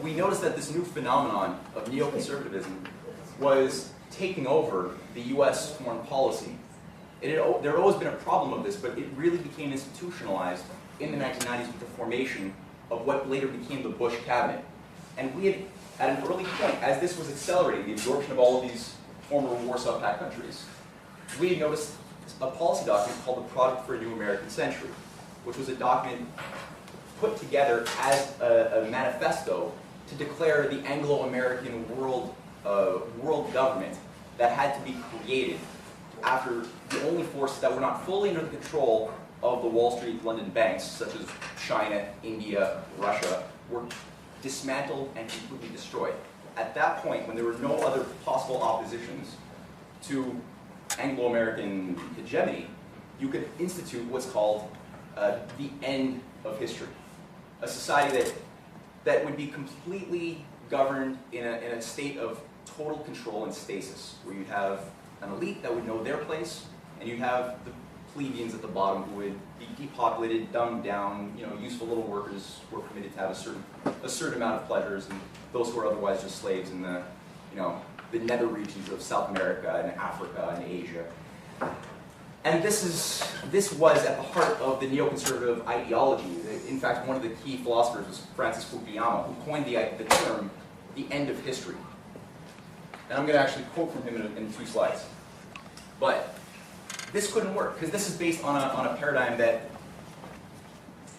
we noticed that this new phenomenon of neoconservatism was taking over the US foreign policy. There had always been a problem of this, but it really became institutionalized in the 1990s with the formation of what later became the Bush cabinet. And we had, at an early point, as this was accelerating, the absorption of all of these former Warsaw Pact countries, we had noticed a policy document called the Project for a New American Century, which was a document put together as a manifesto to declare the Anglo-American world government that had to be created after the only forces that were not fully under the control of the Wall Street London banks, such as China, India, Russia, were dismantled and completely destroyed. At that point, when there were no other possible oppositions to Anglo-American hegemony, you could institute what's called the end of history. A society that would be completely governed in a state of total control and stasis, where you'd have an elite that would know their place, and you'd have the plebeians at the bottom who would be depopulated, dumbed down, useful little workers who were permitted to have a certain amount of pleasures, and those who were otherwise just slaves in the nether regions of South America and Africa and Asia. And this was at the heart of the neoconservative ideology. In fact, one of the key philosophers was Francis Fukuyama, who coined the term the end of history. And I'm going to actually quote from him in 2 slides. But this couldn't work, because this is based on a paradigm that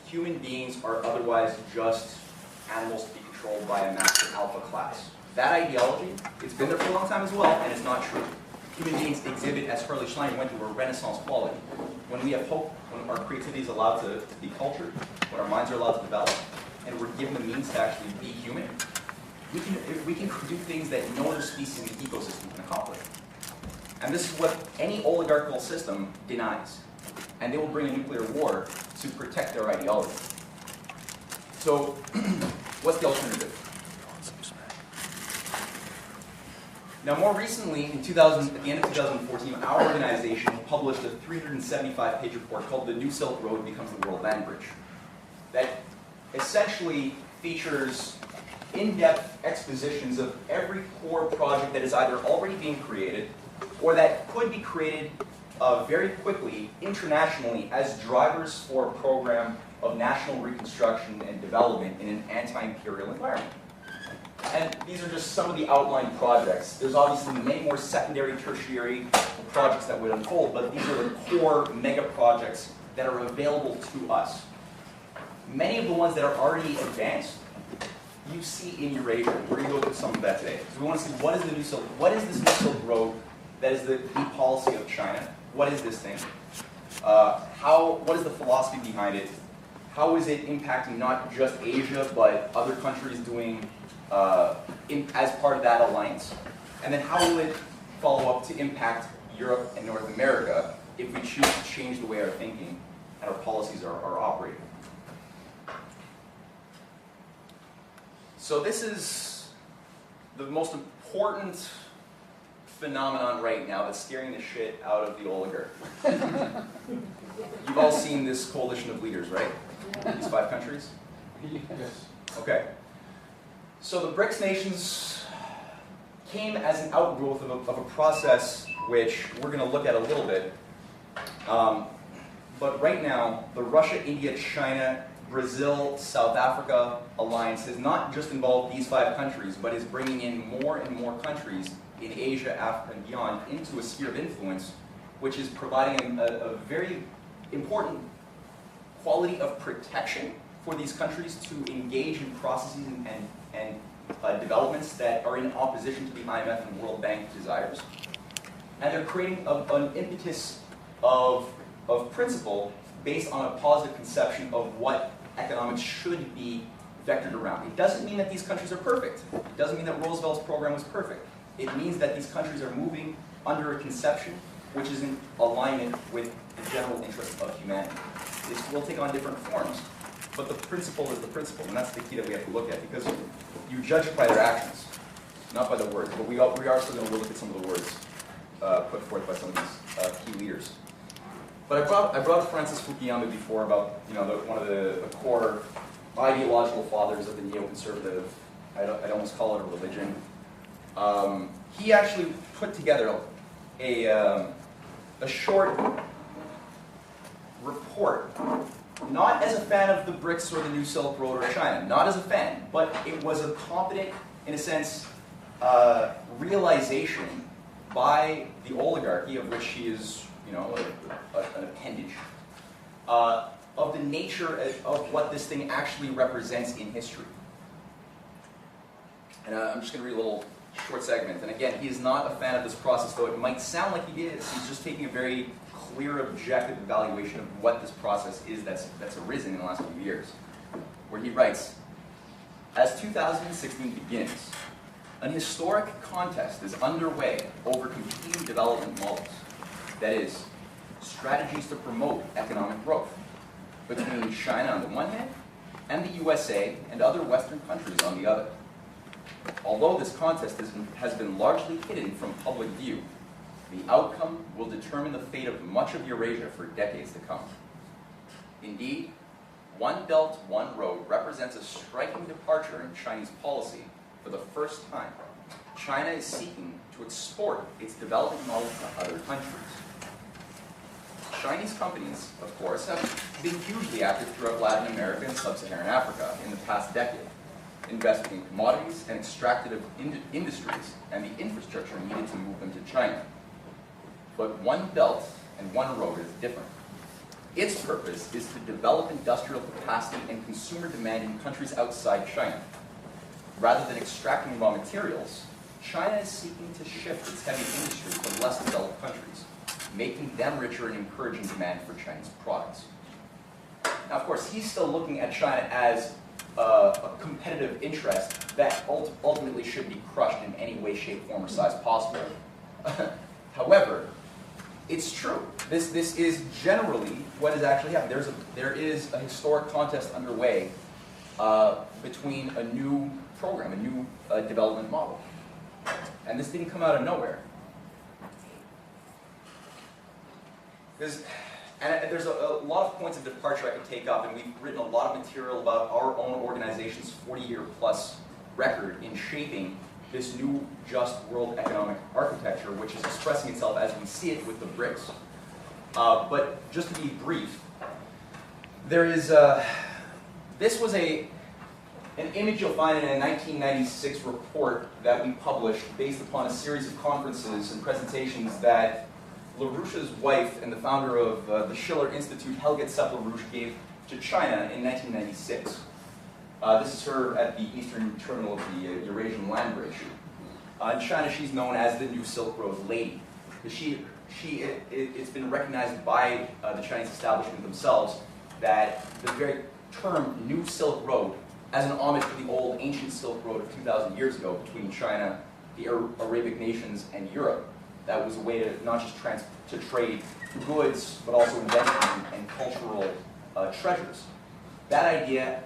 human beings are otherwise just animals to be controlled by a master alpha class. That ideology, it's been there for a long time as well, and it's not true. Human beings exhibit, as Harley Schlein went to, a renaissance quality. When we have hope, when our creativity is allowed to be cultured, when our minds are allowed to develop, and we're given the means to actually be human, we can do things that no other species in the ecosystem can accomplish. And this is what any oligarchical system denies. And they will bring a nuclear war to protect their ideology. So, what's the alternative? Now, more recently, at the end of 2014, our organization published a 375-page report called The New Silk Road Becomes the World Land Bridge, that essentially features in-depth expositions of every core project that is either already being created or that could be created very quickly internationally as drivers for a program of national reconstruction and development in an anti-imperial environment. And these are just some of the outlined projects. There's obviously many more secondary, tertiary projects that would unfold, but these are the core mega projects that are available to us. Many of the ones that are already advanced, you see in Eurasia. We're going to go through some of that today. So we want to see what is the New Silk, what is this New Silk Road that is the policy of China? What is this thing? What is the philosophy behind it? How is it impacting not just Asia, but other countries doing as part of that alliance? And then how will it follow up to impact Europe and North America if we choose to change the way our thinking and our policies are operating? So this is the most important phenomenon right now that's scaring the shit out of the oligarchy. You've all seen this coalition of leaders, right? These 5 countries? Yes. Okay. So the BRICS nations came as an outgrowth of a process which we're going to look at a little bit. But right now, the Russia, India, China, Brazil, South Africa alliance has not just involved these 5 countries, but is bringing in more and more countries in Asia, Africa, and beyond into a sphere of influence, which is providing a very important quality of protection for these countries to engage in processes and developments that are in opposition to the IMF and World Bank desires. And they're creating an impetus of principle based on a positive conception of what economics should be vectored around. It doesn't mean that these countries are perfect. It doesn't mean that Roosevelt's program was perfect. It means that these countries are moving under a conception which is in alignment with the general interest of humanity. This will take on different forms, but the principle is the principle, and that's the key that we have to look at, because you judge by their actions, not by the words. But we are still going to look at some of the words put forth by some of these key leaders. But I brought up Francis Fukuyama before about one of the core ideological fathers of the neoconservative I'd almost call it a religion. He actually put together a short report, not as a fan of the BRICS or the New Silk Road or China, not as a fan, but it was a competent, in a sense, realization by the oligarchy, of which he is, you know, an appendage, of the nature of what this thing actually represents in history. And I'm just going to read a little short segment. And again, he is not a fan of this process, though it might sound like he is. He's just taking a very clear, objective evaluation of what this process is that's arisen in the last few years, where he writes, as 2016 begins, an historic contest is underway over competing development models, that is, strategies to promote economic growth, between China on the one hand and the USA and other Western countries on the other. Although this contest has been largely hidden from public view, the outcome will determine the fate of much of Eurasia for decades to come. Indeed, One Belt, One Road represents a striking departure in Chinese policy. For the first time, China is seeking to export its development model to other countries. Chinese companies, of course, have been hugely active throughout Latin America and Sub-Saharan Africa in the past decade, investing in commodities and extractive industries and the infrastructure needed to move them to China. But One Belt and One Road is different. Its purpose is to develop industrial capacity and consumer demand in countries outside China. Rather than extracting raw materials, China is seeking to shift its heavy industry to less developed countries, making them richer and encouraging demand for Chinese products. Now, of course, he's still looking at China as a competitive interest that ultimately should be crushed in any way, shape, form, or size possible. However, it's true. This is generally what has actually happened. There is a historic contest underway between a new program, a new development model. And this didn't come out of nowhere. There's a lot of points of departure I could take up, and we've written a lot of material about our own organization's 40-year-plus record in shaping this new just world economic architecture, which is expressing itself as we see it with the BRICS. But just to be brief, there is this was an image you'll find in a 1996 report that we published based upon a series of conferences and presentations that LaRouche's wife and the founder of the Schiller Institute, Helga Zepp-LaRouche, gave to China in 1996. This is her at the eastern terminal of the Eurasian land bridge. In China, she's known as the New Silk Road Lady. It's been recognized by the Chinese establishment themselves that the very term New Silk Road, as an homage to the old ancient Silk Road of 2,000 years ago between China, the Arabic nations, and Europe, that was a way to not just to trade goods, but also inventions and cultural treasures. That idea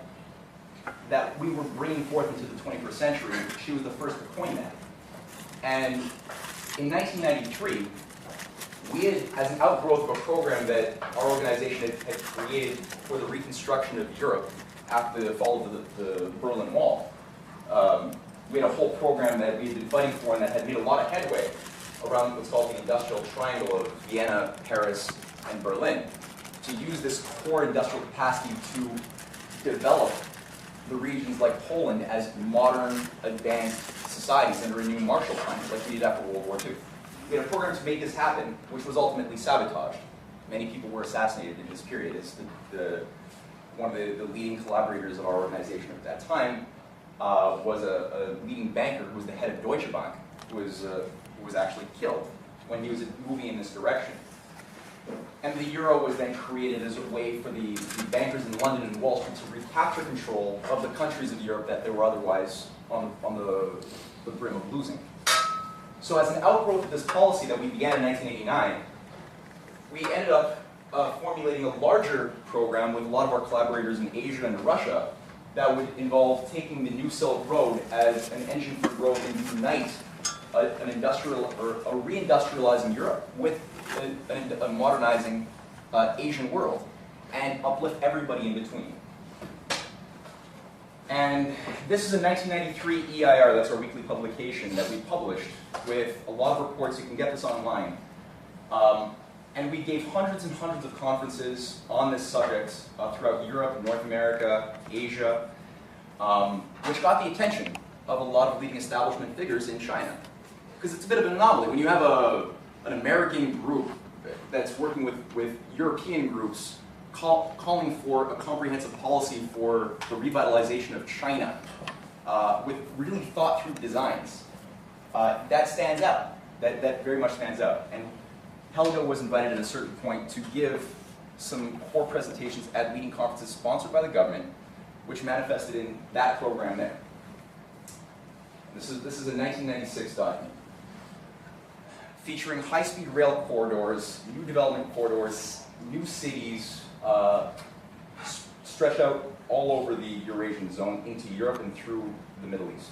that we were bringing forth into the 21st century, she was the first to coin that. And in 1993, we had, as an outgrowth of a program that our organization had created for the reconstruction of Europe after the fall of the Berlin Wall, we had a whole program that we had been fighting for and that had made a lot of headway around what's called the industrial triangle of Vienna, Paris, and Berlin, to use this core industrial capacity to develop the regions like Poland as modern, advanced societies under a new Marshall Plan, like we did after World War II. We had a program to make this happen, which was ultimately sabotaged. Many people were assassinated in this period. As one of the leading collaborators of our organization at that time was a leading banker who was the head of Deutsche Bank, who was actually killed when he was moving in this direction. And the euro was then created as a way for the bankers in London and Wall Street to recapture control of the countries of Europe that they were otherwise on the brim of losing. So as an outgrowth of this policy that we began in 1989, we ended up formulating a larger program with a lot of our collaborators in Asia and Russia that would involve taking the New Silk Road as an engine for growth and unite an industrial or a reindustrializing Europe with a modernizing Asian world and uplift everybody in between. And this is a 1993 EIR, that's our weekly publication that we published with a lot of reports. You can get this online. And we gave hundreds and hundreds of conferences on this subject throughout Europe, North America, Asia, which got the attention of a lot of leading establishment figures in China. Because it's a bit of an anomaly. When you have an American group that's working with European groups calling for a comprehensive policy for the revitalization of China with really thought-through designs, that stands out. That very much stands out. And Helga was invited at a certain point to give some core presentations at leading conferences sponsored by the government, which manifested in that program there. This is a 1996 document featuring high-speed rail corridors, new development corridors, new cities stretched out all over the Eurasian zone into Europe and through the Middle East.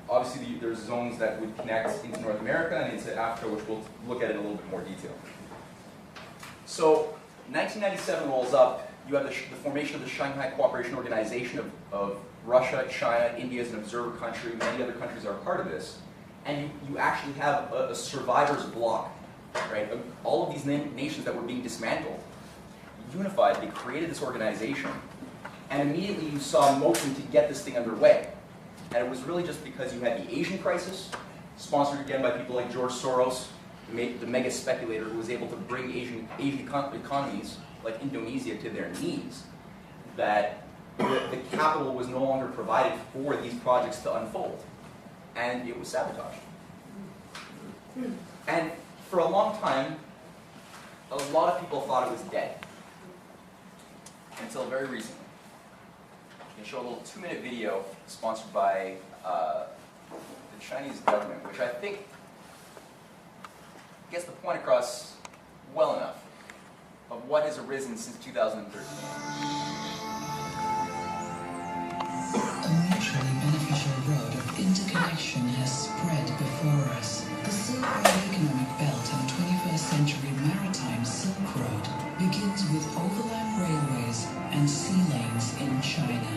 Obviously, there's zones that would connect into North America and into Africa, which we'll look at in a little bit more detail. So, 1997 rolls up. You have the formation of the Shanghai Cooperation Organization of Russia, China, India as an observer country. Many other countries are a part of this. And you actually have a survivors bloc, right? All of these nations that were being dismantled, unified, they created this organization. And immediately you saw motion to get this thing underway. And it was really just because you had the Asian crisis, sponsored again by people like George Soros, the mega speculator who was able to bring Asian economies like Indonesia to their knees, that the capital was no longer provided for these projects to unfold. And it was sabotaged. And for a long time, a lot of people thought it was dead. Until very recently. I'm going to show a little 2-minute video sponsored by the Chinese government, which I think gets the point across well enough of what has arisen since 2013. A mutually beneficial road of interconnection has spread before us. The Silk Road Economic Belt and 21st century maritime Silk Road begins with overland railways and sea lanes in China,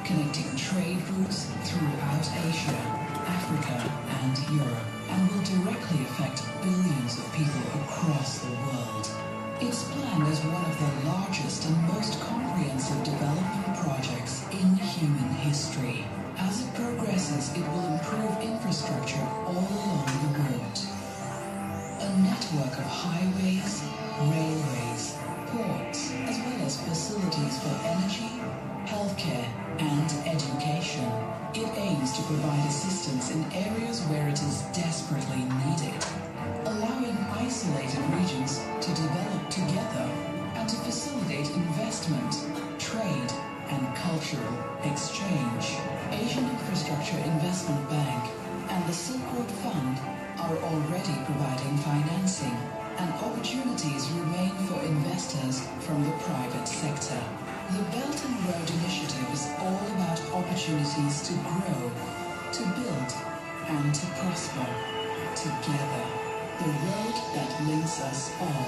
connecting trade routes throughout Asia, Africa, and Europe, and will directly affect billions of people across the world. It's planned as one of the largest and most comprehensive development projects in human history. As it progresses, it will improve infrastructure all along the route. A network of highways, railways, ports, as well as facilities for energy, healthcare, and education. It aims to provide assistance in areas where it is desperately needed, allowing isolated regions to develop together and to facilitate investment, trade, and cultural exchange. Asian Infrastructure Investment Bank and the Silk Road Fund are already providing financing, and opportunities remain for investors from the private sector. The Belt and Road Initiative is all about opportunities to grow, to build, and to prosper together. The road that links us all.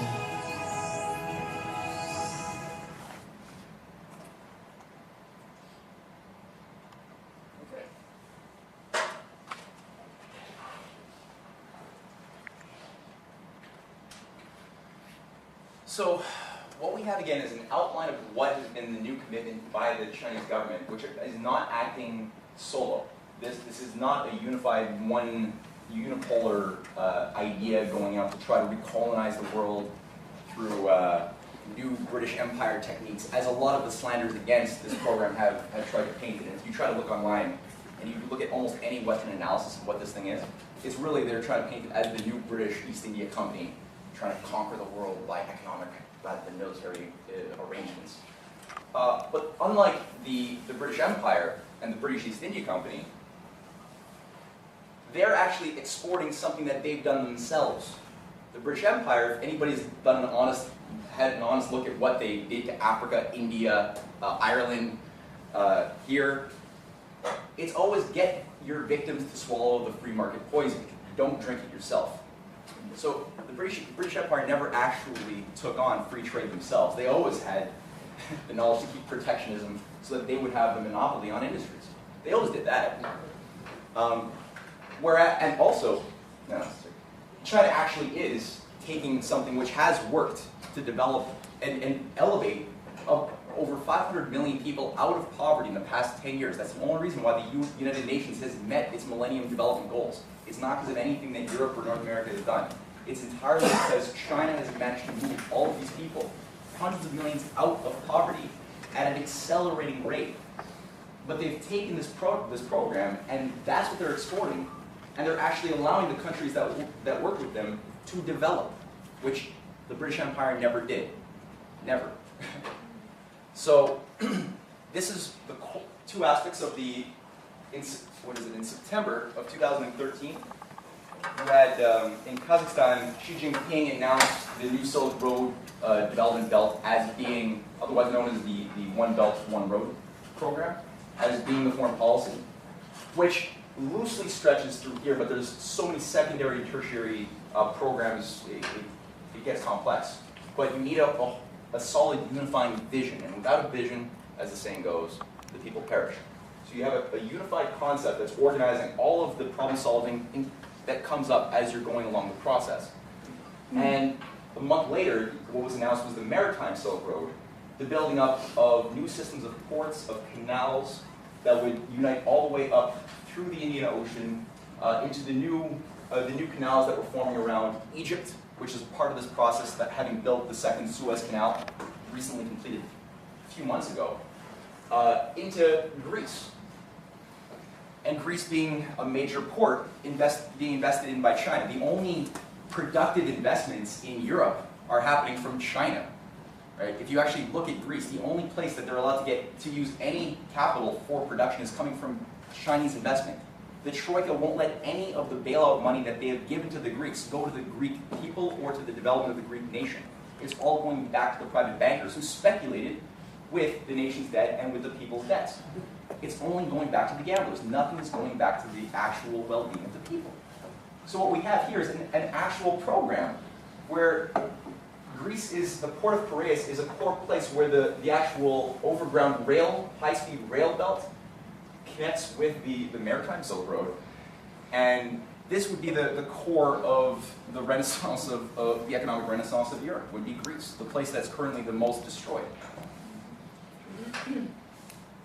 So what we have again is an outline of what has been the new commitment by the Chinese government, which is not acting solo. This is not a unified, unipolar idea going out to try to recolonize the world through new British Empire techniques, as a lot of the slanders against this program have tried to paint it. And if you try to look online, and you look at almost any Western analysis of what this thing is, it's really they're trying to paint it as the new British East India Company, trying to conquer the world by economic rather than military arrangements. But unlike the British Empire and the British East India Company, they're actually exporting something that they've done themselves. The British Empire, if anybody's had an honest look at what they did to Africa, India, Ireland, here, it's always get your victims to swallow the free market poison. Don't drink it yourself. So the British Empire never actually took on free trade themselves. They always had the knowledge to keep protectionism so that they would have the monopoly on industries. They always did that. And also, China actually is taking something which has worked to develop and elevate over 500 million people out of poverty in the past 10 years. That's the only reason why the United Nations has met its Millennium Development Goals. It's not because of anything that Europe or North America has done. It's entirely because China has managed to move all of these people, hundreds of millions, out of poverty at an accelerating rate. But they've taken this program, and that's what they're exporting, and they're actually allowing the countries that work with them to develop, which the British Empire never did. Never. So this is the two aspects of in September of 2013, you had, in Kazakhstan, Xi Jinping announced the new Silk Road development belt as being, otherwise known as the One Belt, One Road program, as being the foreign policy, which loosely stretches through here, but there's so many secondary and tertiary programs, it gets complex. But you need a solid unifying vision, and without a vision, as the saying goes, the people perish. So you have a unified concept that's organizing all of the problem solving that comes up as you're going along the process. And a month later, what was announced was the Maritime Silk Road, the building up of new systems of ports, of canals that would unite all the way up through the Indian Ocean into the new canals that were forming around Egypt, which is part of this process, that having built the second Suez Canal, recently completed a few months ago, into Greece. And Greece being a major port being invested in by China. The only productive investments in Europe are happening from China. Right? If you actually look at Greece, the only place that they're allowed to get to use any capital for production is coming from Chinese investment. The Troika won't let any of the bailout money that they have given to the Greeks go to the Greek people or to the development of the Greek nation. It's all going back to the private bankers who speculated with the nation's debt and with the people's debts. It's only going back to the gamblers. Nothing is going back to the actual well-being of the people. So what we have here is an actual program where Greece is, the port of Piraeus is a core place where the actual overground rail, high-speed rail belt connects with the Maritime Silk Road. And this would be the core of the renaissance of the economic renaissance of Europe, would be Greece, the place that's currently the most destroyed.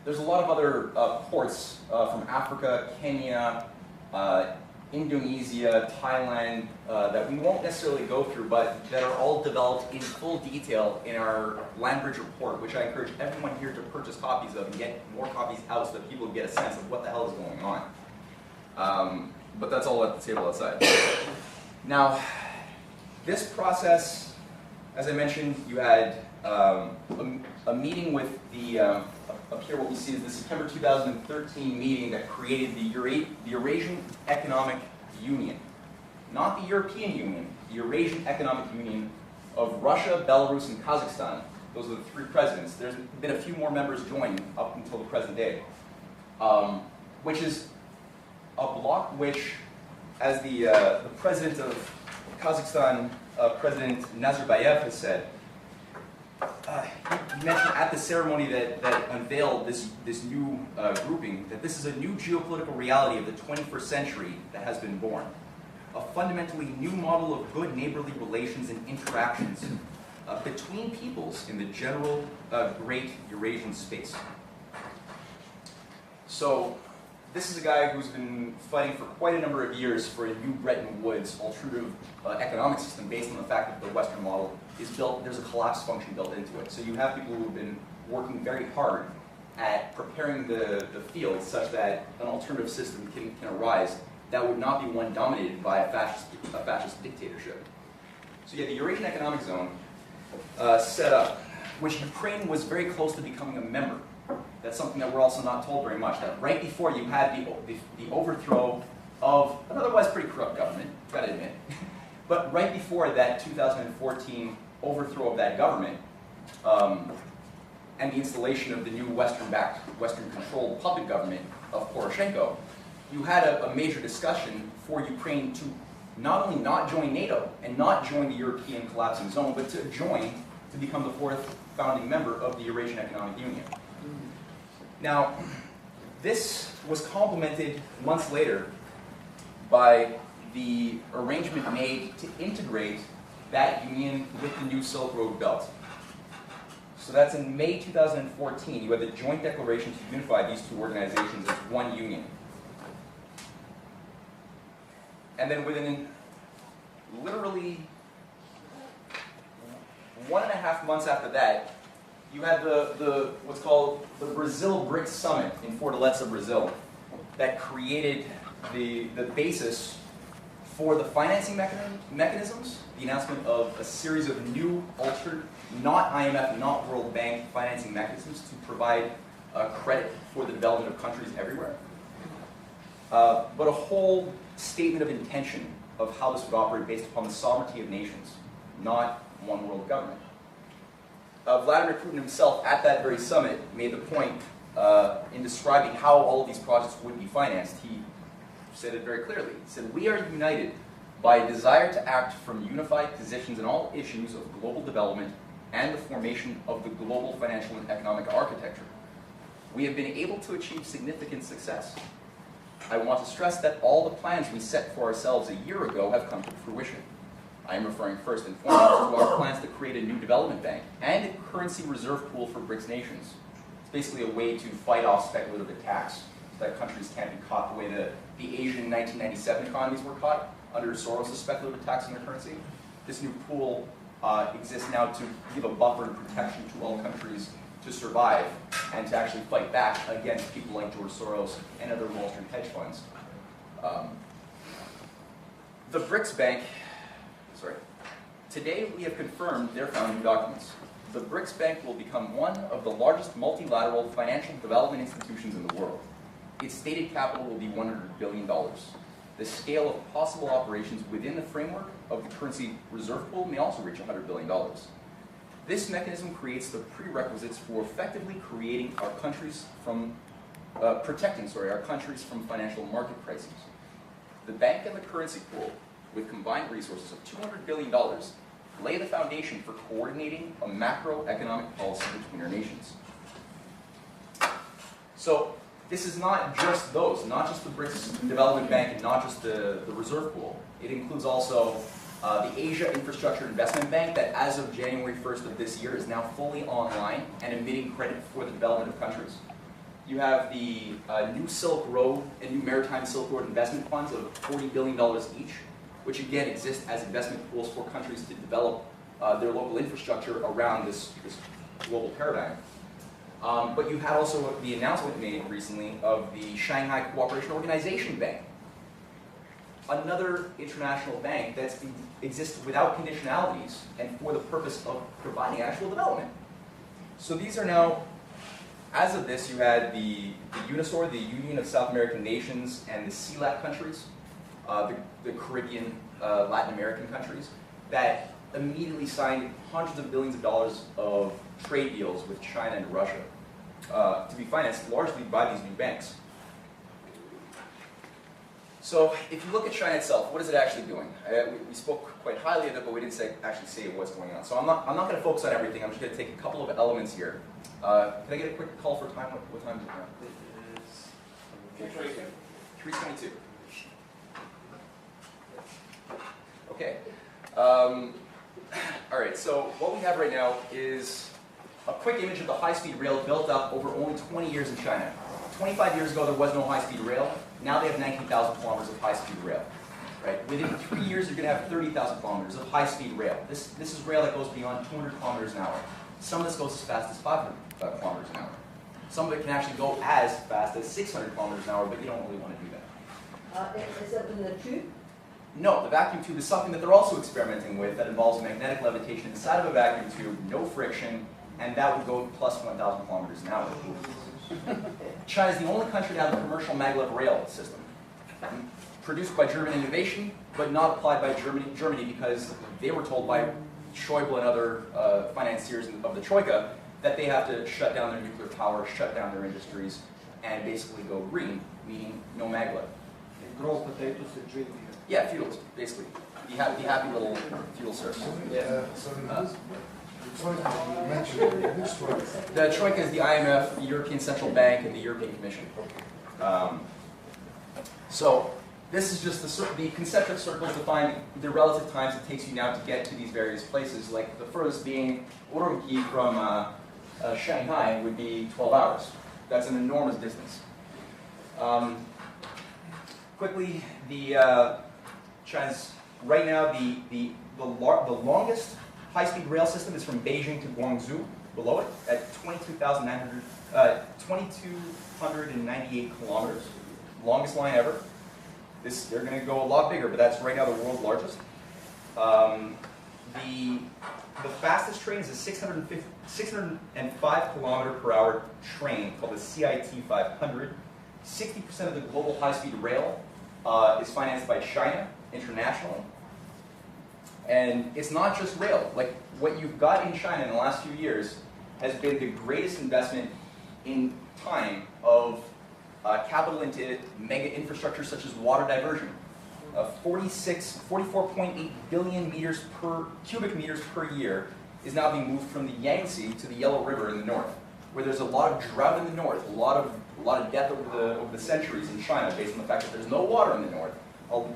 There's a lot of other ports from Africa, Kenya, Indonesia, Thailand, that we won't necessarily go through, but that are all developed in full detail in our Landbridge report, which I encourage everyone here to purchase copies of and get more copies out so that people get a sense of what the hell is going on. But that's all at the table outside. Now, this process, as I mentioned, you had a meeting with the, up here what we see is the September 2013 meeting that created the Eurasian Economic Union. Not the European Union, the Eurasian Economic Union of Russia, Belarus, and Kazakhstan. Those are the three presidents. There's been a few more members joining up until the present day, which is a bloc which, as the president of Kazakhstan, President Nazarbayev, has said, he mentioned at the ceremony that unveiled this new grouping that this is a new geopolitical reality of the 21st century that has been born. A fundamentally new model of good neighborly relations and interactions between peoples in the general great Eurasian space. So this is a guy who's been fighting for quite a number of years for a new Bretton Woods alternative economic system based on the fact that the Western model is built, there's a collapse function built into it. So you have people who have been working very hard at preparing the field such that an alternative system can arise that would not be one dominated by a fascist dictatorship. So you have the Eurasian Economic Zone set up, which Ukraine was very close to becoming a member. That's something that we're also not told very much. That right before you had the overthrow of an otherwise pretty corrupt government, gotta admit, but right before that 2014 overthrow of that government and the installation of the new Western-backed, Western-controlled puppet government of Poroshenko, you had a major discussion for Ukraine to not only not join NATO and not join the European collapsing zone, but to join to become the fourth founding member of the Eurasian Economic Union. Now, this was complemented months later by the arrangement made to integrate that union with the new Silk Road Belt. So that's in May 2014, you had the joint declaration to unify these two organizations as one union. And then within literally 1.5 months after that, you had the what's called the Brazil BRICS Summit in Fortaleza, Brazil, that created the basis for the financing mechanisms, the announcement of a series of new altered, not IMF, not World Bank financing mechanisms to provide credit for the development of countries everywhere. But a whole statement of intention of how this would operate based upon the sovereignty of nations, not one world government. Vladimir Putin himself, at that very summit, made the point in describing how all of these projects would be financed. He said it very clearly. He said, "We are united by a desire to act from unified positions in all issues of global development and the formation of the global financial and economic architecture. We have been able to achieve significant success. I want to stress that all the plans we set for ourselves a year ago have come to fruition. I am referring first and foremost to our plans to create a new development bank and a currency reserve pool for BRICS nations. It's basically a way to fight off speculative attacks so that countries can't be caught the way the Asian 1997 economies were caught under Soros' speculative attacks on their currency. This new pool exists now to give a buffer and protection to all countries to survive and to actually fight back against people like George Soros and other Wall Street hedge funds. The BRICS Bank, today we have confirmed their founding documents. The BRICS Bank will become one of the largest multilateral financial development institutions in the world. Its stated capital will be $100 billion. The scale of possible operations within the framework of the currency reserve pool may also reach $100 billion. This mechanism creates the prerequisites for effectively creating our countries from, protecting our countries from financial market crises. The bank and the currency pool, with combined resources of $200 billion, lay the foundation for coordinating a macroeconomic policy between our nations. So this is not just those, not just the BRICS Development Bank and not just the reserve pool. It includes also the Asia Infrastructure Investment Bank that as of January 1st of this year is now fully online and emitting credit for the development of countries. You have the new Silk Road and new Maritime Silk Road investment funds of $40 billion each, which again exist as investment pools for countries to develop their local infrastructure around this global paradigm. But you had also the announcement made recently of the Shanghai Cooperation Organization Bank, another international bank that exists without conditionalities and for the purpose of providing actual development. So these are now, as of this, you had the UNISOR, the Union of South American Nations, and the CELAC countries, the Caribbean, Latin American countries, that immediately signed hundreds of billions of dollars of trade deals with China and Russia to be financed largely by these new banks. So if you look at China itself, what is it actually doing? We spoke quite highly of it, but we didn't actually say what's going on. So I'm not going to focus on everything. I'm just going to take a couple of elements here. Can I get a quick call for time? What time is it now? 3:22. Okay. All right, so what we have right now is a quick image of the high-speed rail built up over only 20 years in China. 25 years ago, there was no high-speed rail. Now they have 19,000 kilometers of high-speed rail. Right? Within 3 years, you're going to have 30,000 kilometers of high-speed rail. This is rail that goes beyond 200 kilometers an hour. Some of this goes as fast as 500 kilometers an hour. Some of it can actually go as fast as 600 kilometers an hour, but you don't really want to do that. Is that in the tube? No, the vacuum tube is something that they're also experimenting with that involves magnetic levitation inside of a vacuum tube, no friction, and that would go plus 1,000 kilometers an hour. China is the only country to have a commercial maglev rail system, produced by German innovation, but not applied by Germany because they were told by Schäuble and other financiers of the Troika that they have to shut down their nuclear power, shut down their industries, and basically go green, meaning no maglev. Grow potatoes and drink beer. Yeah, fuels, basically. The happy little fuel source. Yeah. The Troika you mentioned, which Troika? The Troika is the IMF, the European Central Bank, and the European Commission. So this is just the concentric circles define the relative times it takes you now to get to these various places. Like the furthest being Urumqi from Shanghai would be 12 hours. That's an enormous distance. Quickly, China's right now the longest high-speed rail system is from Beijing to Guangzhou, below it, at 2,298 kilometers. Longest line ever. They're going to go a lot bigger, but that's right now the world's largest. The fastest train is a 605 kilometer per hour train called the CIT 500. 60% of the global high-speed rail is financed by China internationally. And it's not just rail. Like, what you've got in China in the last few years has been the greatest investment in time of capital into mega infrastructure such as water diversion. 44.8 billion cubic meters per year is now being moved from the Yangtze to the Yellow River in the north, where there's a lot of drought in the north, a lot of death over the centuries in China based on the fact that there's no water in the north,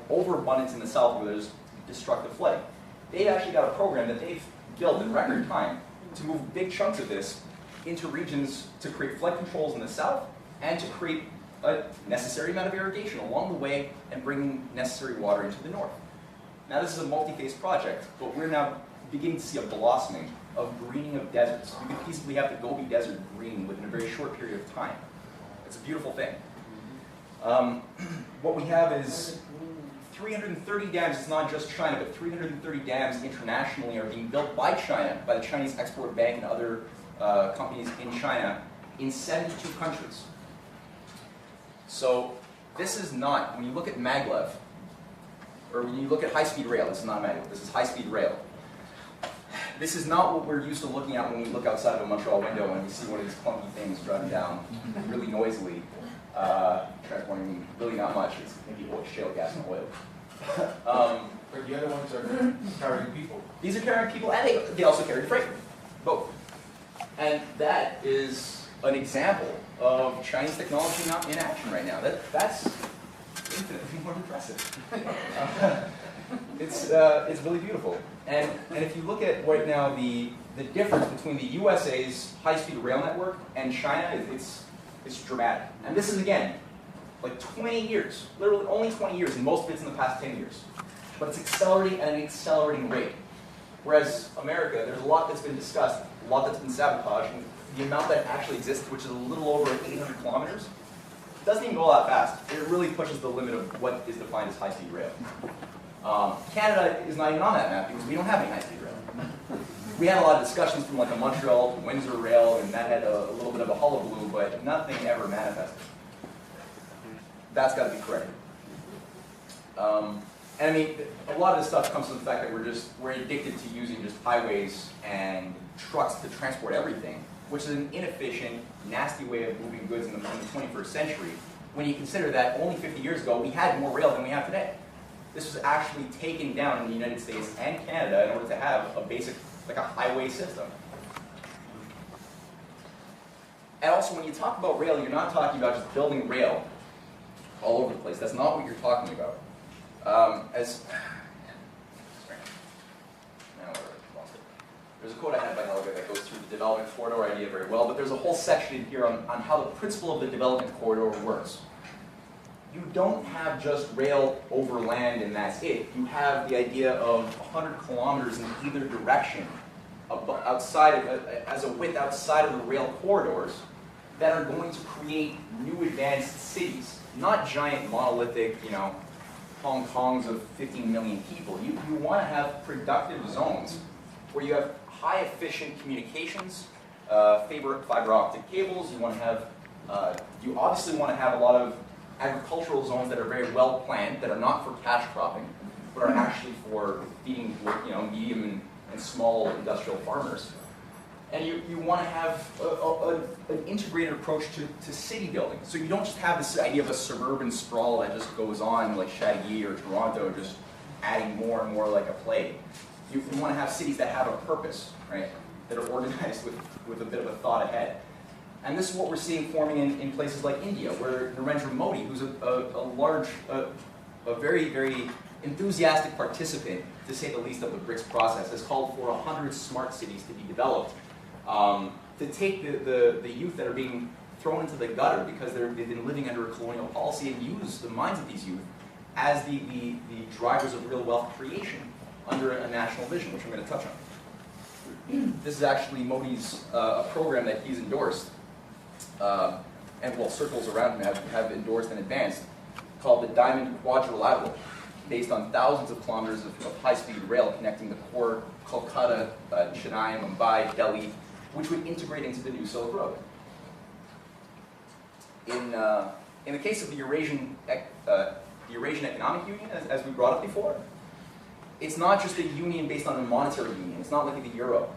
overabundance in the south where there's destructive flooding. They've actually got a program that they've built in record time to move big chunks of this into regions to create flood controls in the south and to create a necessary amount of irrigation along the way and bringing necessary water into the north. Now this is a multi-phase project, but we're now beginning to see a blossoming of greening of deserts. You can peacefully have the Gobi Desert green within a very short period of time. It's a beautiful thing. What we have is 330 dams. It's not just China, but 330 dams internationally are being built by China, by the Chinese Export Bank and other companies in China, in 72 countries. So this is not, when you look at maglev, or when you look at high-speed rail, this is not maglev, this is high-speed rail. This is not what we're used to looking at when we look outside of a Montreal window and we see one of these clunky things driving down really noisily, transporting really not much. It's maybe shale gas and oil. But the other ones are carrying people. These are carrying people, and they also carry freight, both. And that is an example of Chinese technology not in action right now. That's infinitely more impressive. It's really beautiful. And if you look at right now the difference between the USA's high-speed rail network and China, it's dramatic. And this is, again, like 20 years, literally only 20 years, and most of it's in the past 10 years. But it's accelerating at an accelerating rate. Whereas America, there's a lot that's been discussed, a lot that's been sabotaged, and the amount that actually exists, which is a little over 800 kilometers, doesn't even go that fast. It really pushes the limit of what is defined as high-speed rail. Canada is not even on that map because we don't have any high-speed rail. We had a lot of discussions from like a Montreal to Windsor rail, and that had a little bit of a hullabaloo, but nothing ever manifested. That's got to be corrected. And I mean, a lot of this stuff comes from the fact that we're addicted to using just highways and trucks to transport everything, which is an inefficient, nasty way of moving goods in the 21st century, when you consider that only 50 years ago we had more rail than we have today. This was actually taken down in the United States and Canada in order to have a basic, like a highway system. And also, when you talk about rail, you're not talking about just building rail all over the place. That's not what you're talking about. There's a quote I had by Helga that goes through the development corridor idea very well, but there's a whole section in here on how the principle of the development corridor works. You don't have just rail over land and that's it. You have the idea of 100 kilometers in either direction, as a width outside of the rail corridors, that are going to create new advanced cities, not giant monolithic, Hong Kongs of 15 million people. You want to have productive zones where you have high efficient communications, fiber optic cables. You want to have, you obviously want to have a lot of agricultural zones that are very well planned, that are not for cash cropping, but are actually for feeding, medium and small industrial farmers. And you want to have an integrated approach to city building. So you don't just have this idea of a suburban sprawl that just goes on like Chamonix or Toronto, just adding more and more like a plague. You want to have cities that have a purpose, right? That are organized with a bit of a thought ahead. And this is what we're seeing forming in places like India, where Narendra Modi, who's a very, very enthusiastic participant, to say the least, of the BRICS process, has called for 100 smart cities to be developed, to take the youth that are being thrown into the gutter because they've been living under a colonial policy, and use the minds of these youth as the drivers of real wealth creation under a national vision, which I'm going to touch on. This is actually Modi's program that he's endorsed, and well, circles around him have endorsed and advanced, called the Diamond Quadrilateral, based on thousands of kilometers of high-speed rail connecting the core Kolkata, Chennai, Mumbai, Delhi, which would integrate into the new Silk Road. In the case of the Eurasian Economic Union, as we brought up before, it's not just a union based on a monetary union. It's not like the euro.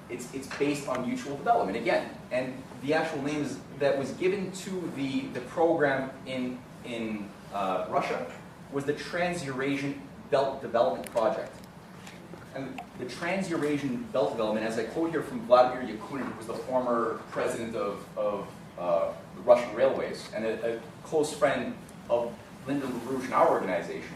It's based on mutual development, again. And the actual name that was given to the program in Russia was the Trans-Eurasian Belt Development Project. And the Trans-Eurasian Belt Development, as I quote here from Vladimir Yakunin, who was the former president of the Russian Railways, and a close friend of Lyndon LaRouche and our organization,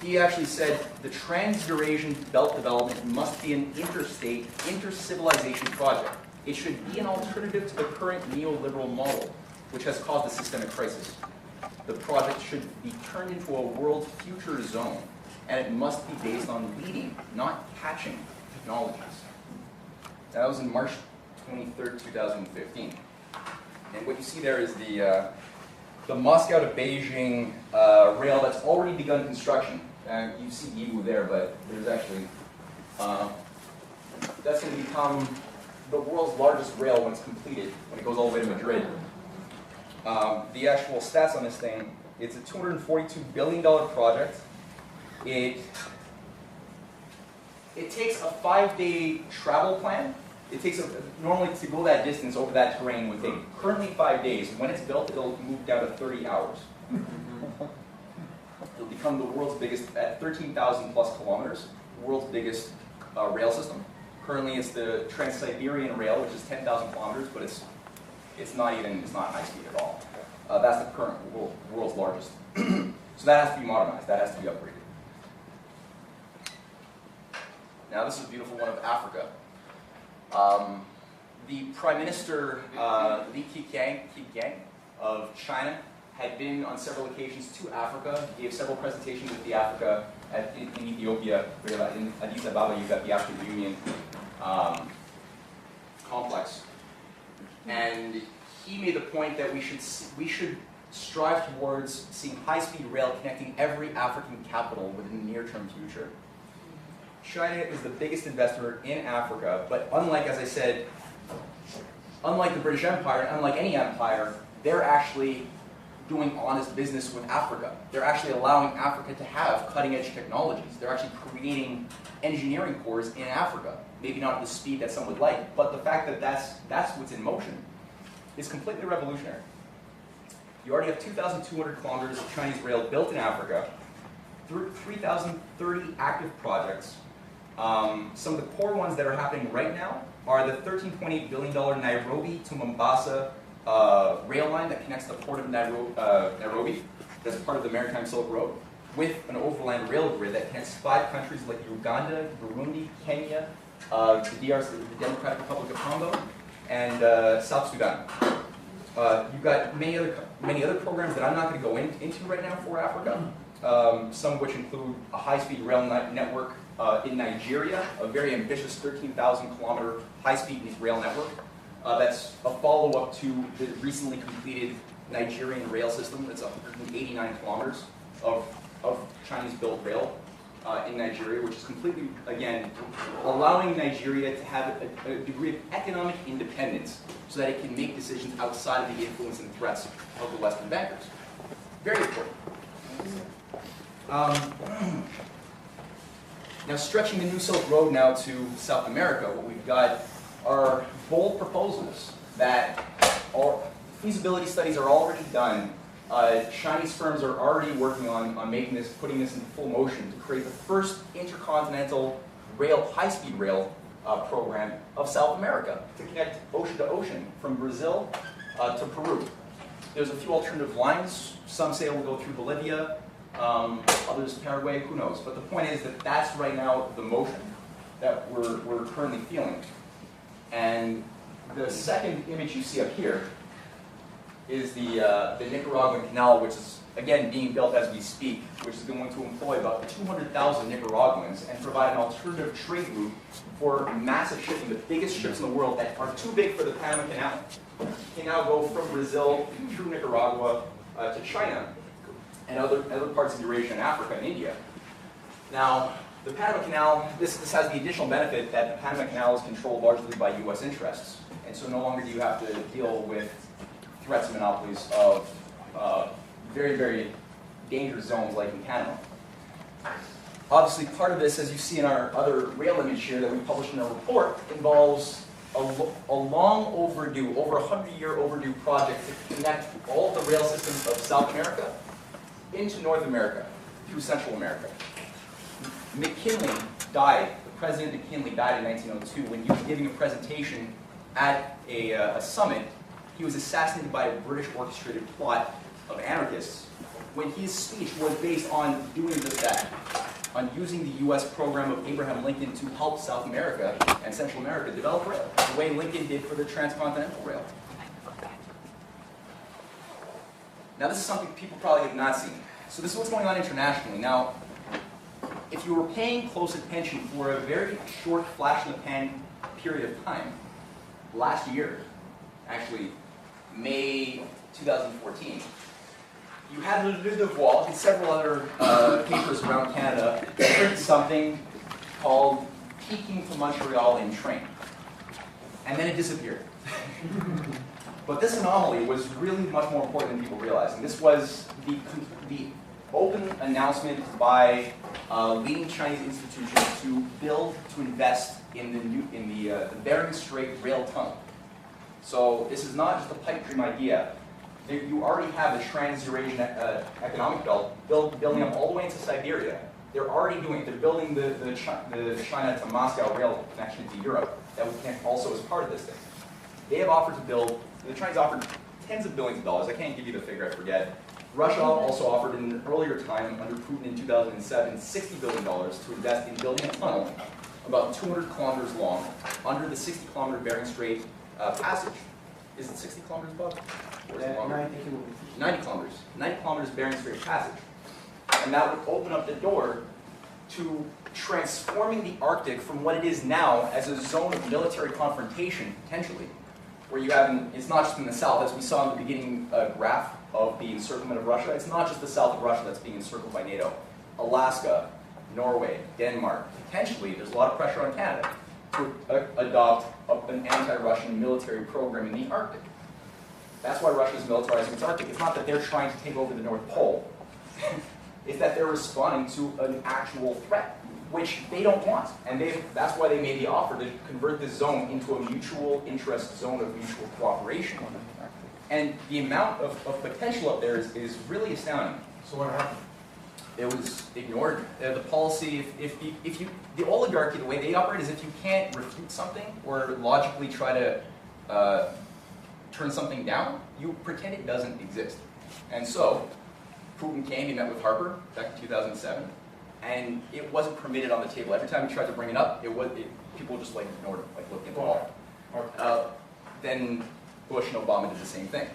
he actually said the Trans-Eurasian Belt Development must be an interstate, inter-civilization project. It should be an alternative to the current neoliberal model, which has caused a systemic crisis. The project should be turned into a world future zone, and it must be based on leading, not catching technologies. That was in March 23rd, 2015. And what you see there is the Moscow to Beijing rail that's already begun construction. You see Yiwu there, but there's actually, that's going to become the world's largest rail when it's completed, when it goes all the way to Madrid. The actual stats on this thing, it's a $242 billion project. It takes a 5-day travel plan. It takes normally to go that distance over that terrain would take currently 5 days. When it's built, it'll move down to 30 hours. It'll become the world's biggest, at 13,000 plus kilometers, the world's biggest rail system. Currently, it's the Trans-Siberian Rail, which is 10,000 kilometers, but it's not high speed at all. That's the current world's largest. So that has to be modernized. That has to be upgraded. Now, this is a beautiful one of Africa. The Prime Minister Li Keqiang of China had been on several occasions to Africa. He gave several presentations at the Africa in Ethiopia. In Addis Ababa, you've got the African Union complex, and he made the point that we should strive towards seeing high-speed rail connecting every African capital within the near-term future. China is the biggest investor in Africa, but unlike, as I said, unlike the British Empire, unlike any empire, they're actually doing honest business with Africa. They're actually allowing Africa to have cutting-edge technologies. They're actually creating engineering cores in Africa. Maybe not at the speed that some would like, but the fact that that's what's in motion is completely revolutionary. You already have 2,200 kilometers of Chinese rail built in Africa, 3,030 active projects. Some of the core ones that are happening right now are the $13.8 billion Nairobi to Mombasa rail line that connects the port of Nairobi, that's part of the Maritime Silk Road, with an overland rail grid that connects 5 countries like Uganda, Burundi, Kenya, the DRC, the Democratic Republic of Congo, and South Sudan. You've got many other programs that I'm not going to go into right now for Africa, some of which include a high-speed rail network in Nigeria, a very ambitious 13,000 kilometer high-speed rail network. That's a follow-up to the recently completed Nigerian rail system. That's 189 kilometers of Chinese-built rail in Nigeria, which is completely, again, allowing Nigeria to have a degree of economic independence so that it can make decisions outside of the influence and threats of the Western bankers. Very important. Now, stretching the New Silk Road now to South America, what we've got are bold proposals that feasibility studies are already done Chinese firms are already working on making this, putting this into full motion to create the first intercontinental rail, high-speed rail program of South America to connect ocean to ocean from Brazil to Peru. There's a few alternative lines. Some say it will go through Bolivia, others Paraguay, who knows. But the point is that that's right now the motion that we're currently feeling. And the second image you see up here is the Nicaraguan Canal, which is, again, being built as we speak, which is going to employ about 200,000 Nicaraguans and provide an alternative trade route for massive shipping. The biggest ships in the world that are too big for the Panama Canal can now go from Brazil through Nicaragua to China and other parts of Eurasia and Africa and India. Now, the Panama Canal, this has the additional benefit that the Panama Canal is controlled largely by U.S. interests. And so no longer do you have to deal with threats and monopolies of very, very dangerous zones like in Panama. Obviously, part of this, as you see in our other rail image here that we published in our report, involves a long overdue, over 100-year overdue project to connect all of the rail systems of South America into North America through Central America. McKinley died, the President McKinley died in 1902 when he was giving a presentation at a summit. He was assassinated by a British orchestrated plot of anarchists when his speech was based on doing just that, on using the U.S. program of Abraham Lincoln to help South America and Central America develop rail, the way Lincoln did for the transcontinental rail. Now this is something people probably have not seen. So this is what's going on internationally. Now, if you were paying close attention for a very short flash in the pan period of time, last year, actually May 2014, you had Le Devoir and several other papers around Canada print something called Peking to Montreal in Train. And then it disappeared. But this anomaly was really much more important than people realized. And this was the open announcement by leading Chinese institutions to invest in the Bering Strait rail tunnel. So this is not just a pipe dream idea. You already have the Trans-Eurasian Economic Belt building up all the way into Siberia. They're already doing it. They're building the China to Moscow rail connection to Europe that would connect also as part of this thing. They have offered to build, the Chinese offered tens of billions of dollars. I can't give you the figure, I forget. Russia also offered in an earlier time, under Putin in 2007, $60 billion to invest in building a tunnel about 200 kilometers long under the 60-kilometer Bering Strait passage. Is it 60 kilometers, Bob? Or is it longer? 90 kilometers. 90 kilometers Bering Strait passage. And that would open up the door to transforming the Arctic from what it is now as a zone of military confrontation, potentially, where you have, it's not just in the south, as we saw in the beginning graph of the encirclement of Russia, it's not just the south of Russia that's being encircled by NATO. Alaska, Norway, Denmark, potentially, there's a lot of pressure on Canada to adopt an anti-Russian military program in the Arctic. That's why Russia is militarizing its Arctic. It's not that they're trying to take over the North Pole. It's that they're responding to an actual threat, which they don't want. And that's why they made the offer to convert this zone into a mutual interest zone of mutual cooperation. And the amount of potential up there is really astounding. So what happened? It was ignored. The policy, the oligarchy, the way they operate is if you can't refute something or logically try to turn something down, you pretend it doesn't exist. And so, Putin came, he met with Harper back in 2007, and it wasn't permitted on the table. Every time he tried to bring it up, people just like ignored it, like looking at the wall. Then Bush and Obama did the same thing.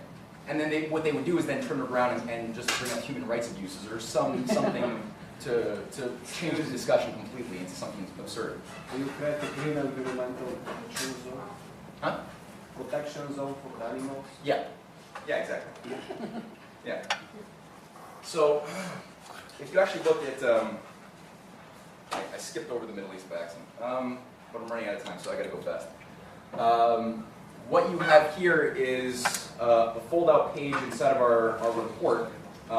And then what they would do is then turn around and just bring up human rights abuses or something to change the discussion completely into something absurd. Do you create a green environmental protection zone? Huh? Protection zone for the animals? Yeah. Yeah, exactly. Yeah. So, if you actually look at, I skipped over the Middle East by accident, but I'm running out of time, so I gotta go fast. What you have here is a fold-out page inside of our report, which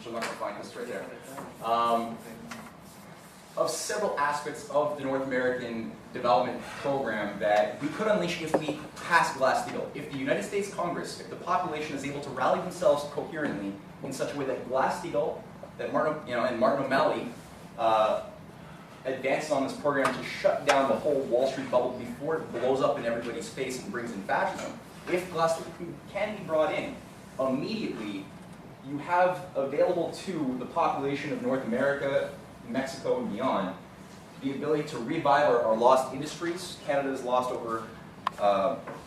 I'm not going to find this right there. of several aspects of the North American development program that we could unleash if we pass Glass-Steagall. If the United States Congress, if the population is able to rally themselves coherently in such a way that Glass-Steagall, that Martin, and Martin O'Malley advances on this program to shut down the whole Wall Street bubble before it blows up in everybody's face and brings in fascism. If Glass-Steagall can be brought in immediately, you have available to the population of North America, Mexico, and beyond the ability to revive our lost industries. Canada has lost over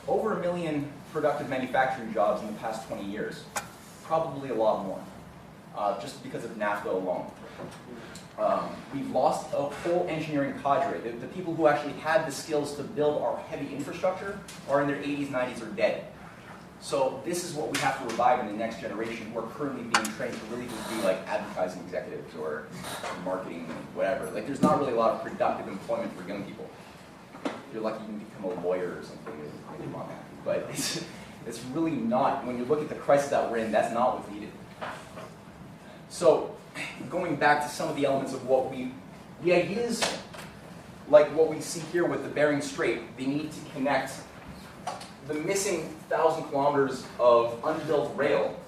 1 million productive manufacturing jobs in the past 20 years. Probably a lot more, just because of NAFTA alone. We've lost a whole engineering cadre. The people who actually had the skills to build our heavy infrastructure are in their 80s, 90s, or dead. So this is what we have to revive in the next generation who are currently being trained to really just be like advertising executives or marketing, whatever. Like there's not really a lot of productive employment for young people. If you're lucky you can become a lawyer or something and make your mom happy. But it's really not, when you look at the crisis that we're in, that's not what's needed. So going back to some of the elements of what the ideas like what we see here with the Bering Strait, the need to connect the missing 1,000 kilometers of unbuilt rail,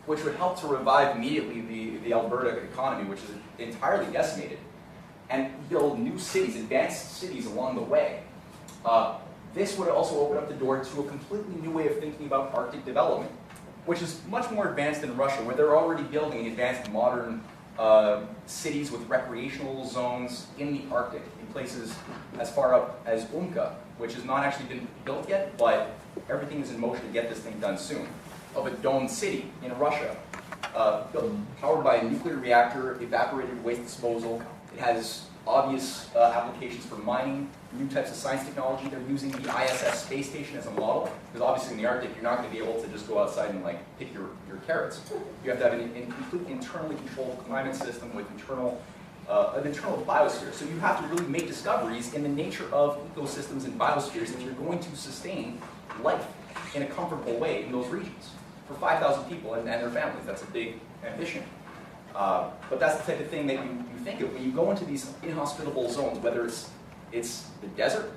which would help to revive immediately the Alberta economy, which is entirely decimated, and build new cities, advanced cities along the way. This would also open up the door to a completely new way of thinking about Arctic development, which is much more advanced than Russia, where they're already building advanced modern cities with recreational zones in the Arctic, in places as far up as Umka, which has not actually been built yet, but everything is in motion to get this thing done soon. Of a domed city in Russia, powered by a nuclear reactor, evaporated waste disposal. It has obvious applications for mining, new types of science technology. They're using the ISS space station as a model, because obviously in the Arctic, you're not going to be able to just go outside and like pick your carrots. You have to have a complete internally controlled climate system with an internal biosphere. So you have to really make discoveries in the nature of ecosystems and biospheres if you're going to sustain life in a comfortable way in those regions. For 5,000 people and their families, that's a big ambition. But that's the type of thing that you think of when you go into these inhospitable zones, whether it's the desert,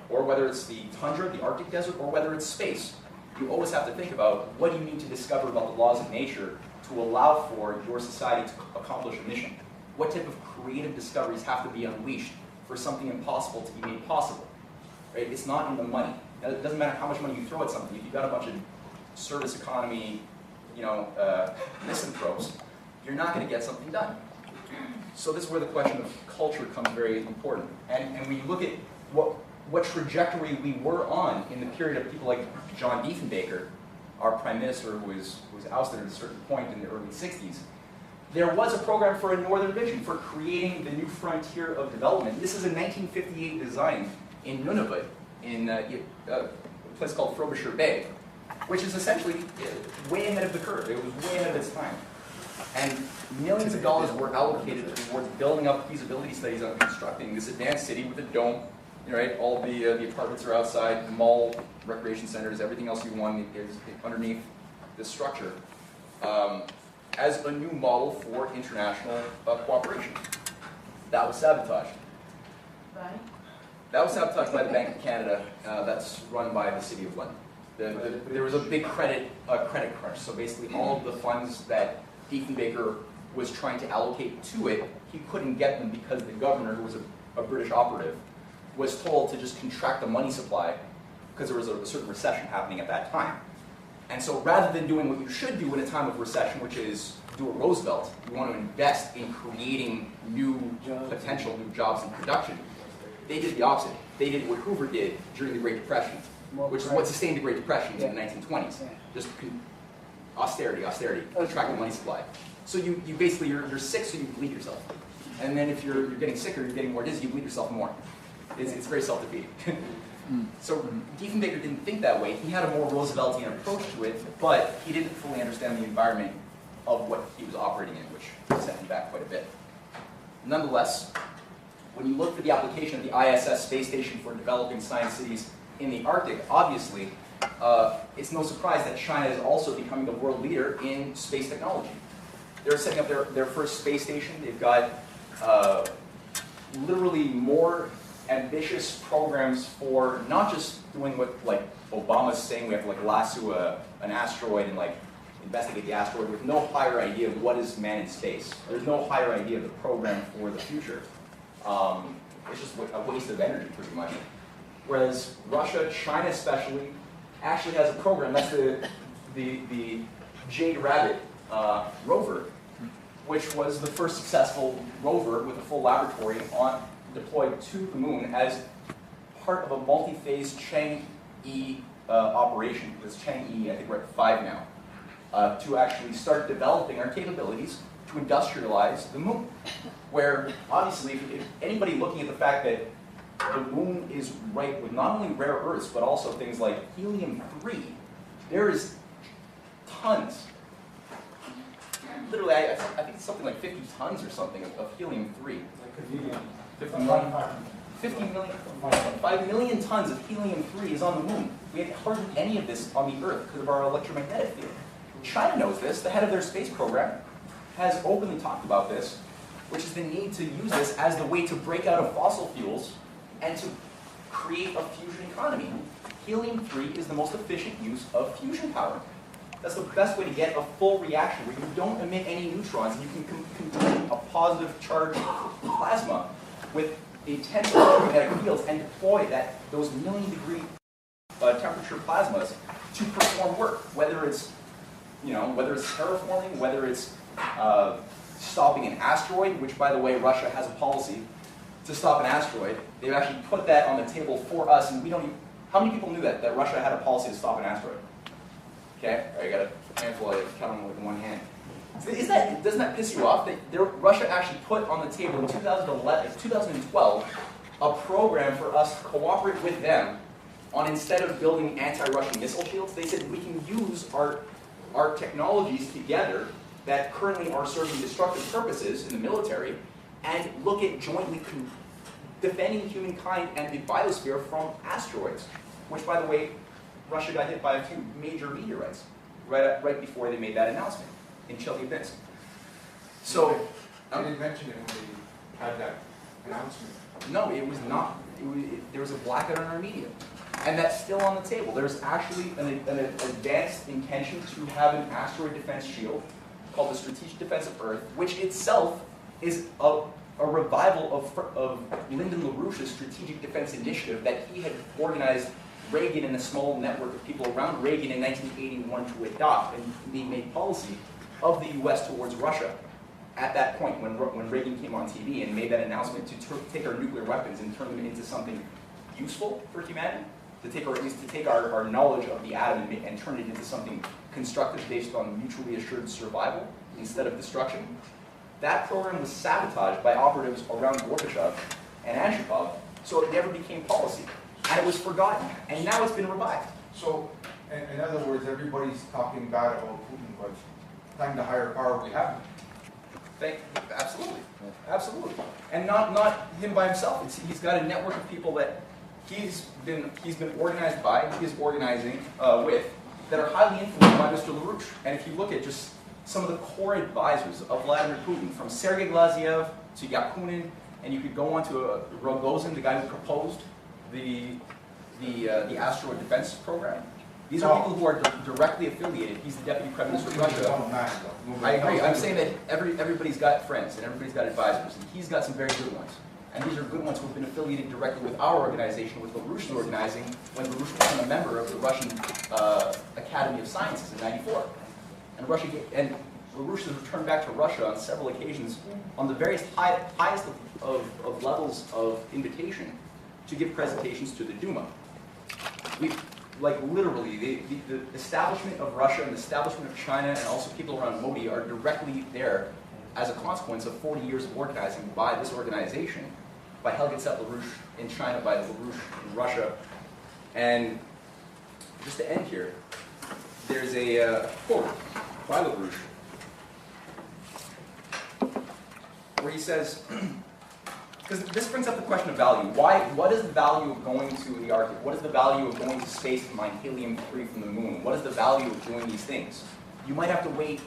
or whether it's the tundra, the Arctic desert, or whether it's space. You always have to think about what do you need to discover about the laws of nature to allow for your society to accomplish a mission. What type of creative discoveries have to be unleashed for something impossible to be made possible? Right? It's not in the money. It doesn't matter how much money you throw at something. If you've got a bunch of service economy, misanthropes, you're not going to get something done. So this is where the question of culture comes very important. And when you look at what trajectory we were on in the period of people like John Diefenbaker, our prime minister who was ousted at a certain point in the early 60s, there was a program for a northern vision for creating the new frontier of development. This is a 1958 design in Nunavut, in a place called Frobisher Bay, which is essentially way ahead of the curve. It was way ahead of its time. And millions of dollars were allocated towards building up feasibility studies on constructing this advanced city with a dome. Right? All the apartments are outside, the mall, recreation centers, everything else you want is underneath this structure. As a new model for international cooperation. That was sabotaged. Right. That was sabotaged by the Bank of Canada, that's run by the City of London. There was a big credit crunch, so basically all of the funds that Diefenbaker was trying to allocate to it, he couldn't get them because the governor, who was a British operative, was told to just contract the money supply because there was a certain recession happening at that time. And so rather than doing what you should do in a time of recession, which is do a Roosevelt, you want to invest in creating new potential, new jobs and production, they did the opposite. They did what Hoover did during the Great Depression, which is what sustained the Great Depression in the 1920s. Just austerity, contract the money supply. So you basically, you're sick, so you bleed yourself. And then if you're getting sicker, you're getting more dizzy, you bleed yourself more. It's very self-defeating. So Diefenbaker didn't think that way. He had a more Rooseveltian approach to it, but he didn't fully understand the environment of what he was operating in, which set him back quite a bit. Nonetheless, when you look for the application of the ISS space station for developing science cities in the Arctic, obviously, it's no surprise that China is also becoming the world leader in space technology. They're setting up their first space station. They've got literally more ambitious programs for not just doing what like Obama's saying, we have to like lasso an asteroid and like investigate the asteroid with no higher idea of what is man in space. There's no higher idea of the program for the future. It's just a waste of energy pretty much. Whereas Russia, China especially, actually has a program. That's the Jade Rabbit rover, which was the first successful rover with a full laboratory deployed to the moon as part of a multi-phase Chang'e operation. This Chang'e, I think we're at 5 now, to actually start developing our capabilities to industrialize the moon. Where obviously, if anybody looking at the fact that the moon is ripe with not only rare earths, but also things like helium-3, there is tons. Literally, I think it's something like 50 tons or something of helium-3. 50 million. 5 million tons of helium-3 is on the moon. We have hardly any of this on the Earth because of our electromagnetic field. China knows this. The head of their space program has openly talked about this, which is the need to use this as the way to break out of fossil fuels and to create a fusion economy. Helium-3 is the most efficient use of fusion power. That's the best way to get a full reaction where you don't emit any neutrons and you can contain a positive charged plasma with intense electromagnetic fields and deploy those million-degree temperature plasmas to perform work, whether it's terraforming, whether it's stopping an asteroid, which, by the way, Russia has a policy to stop an asteroid. They've actually put that on the table for us, and we don't even... How many people knew that Russia had a policy to stop an asteroid? Okay, I got a handful, I count them with one hand. Doesn't that piss you off? Russia actually put on the table in 2012 a program for us to cooperate with them on, instead of building anti-Russian missile shields, they said we can use our technologies together that currently are serving destructive purposes in the military and look at jointly defending humankind and the biosphere from asteroids, which, by the way, Russia got hit by a few major meteorites right before they made that announcement in Chelyabinsk. So, I didn't mention it when they had that announcement. No, it was not. There was a blackout on our media. And that's still on the table. There's actually an advanced intention to have an asteroid defense shield called the Strategic Defense of Earth, which itself is a revival of Lyndon LaRouche's Strategic Defense Initiative that he had organized Reagan and a small network of people around Reagan in 1981 to adopt, and he made policy of the U.S. towards Russia at that point when Reagan came on TV and made that announcement to take our nuclear weapons and turn them into something useful for humanity, to take our knowledge of the atom and turn it into something constructive based on mutually assured survival instead of destruction. That program was sabotaged by operatives around Gorbachev and Andropov, so it never became policy. And it was forgotten, and now it's been revived. So, in other words, everybody's talking bad about Putin, but time to hire power we have. Absolutely, absolutely, and not him by himself. He's got a network of people that he's been organized by, he's organizing with, that are highly influenced by Mr. LaRouche. And if you look at just some of the core advisors of Vladimir Putin, from Sergei Glaziev to Yakunin, and you could go on to Rogozin, the guy who proposed the asteroid defense program. These are people who are directly affiliated. He's the deputy prime minister of Russia. I agree. I'm saying that everybody's got friends and everybody's got advisors, and he's got some very good ones. And these are good ones who have been affiliated directly with our organization, with LaRouche's organizing, when LaRouche became a member of the Russian Academy of Sciences in '94. And LaRouche has returned back to Russia on several occasions on the various highest of levels of invitation to give presentations to the Duma. Literally, the establishment of Russia and the establishment of China and also people around Modi are directly there as a consequence of 40 years of organizing by this organization, by Helge Sepp LaRouche in China, by LaRouche in Russia. And just to end here, there's a quote by LaRouche where he says, because this brings up the question of value. What is the value of going to the Arctic? What is the value of going to space to mine helium-3 from the moon? What is the value of doing these things? You might have to wait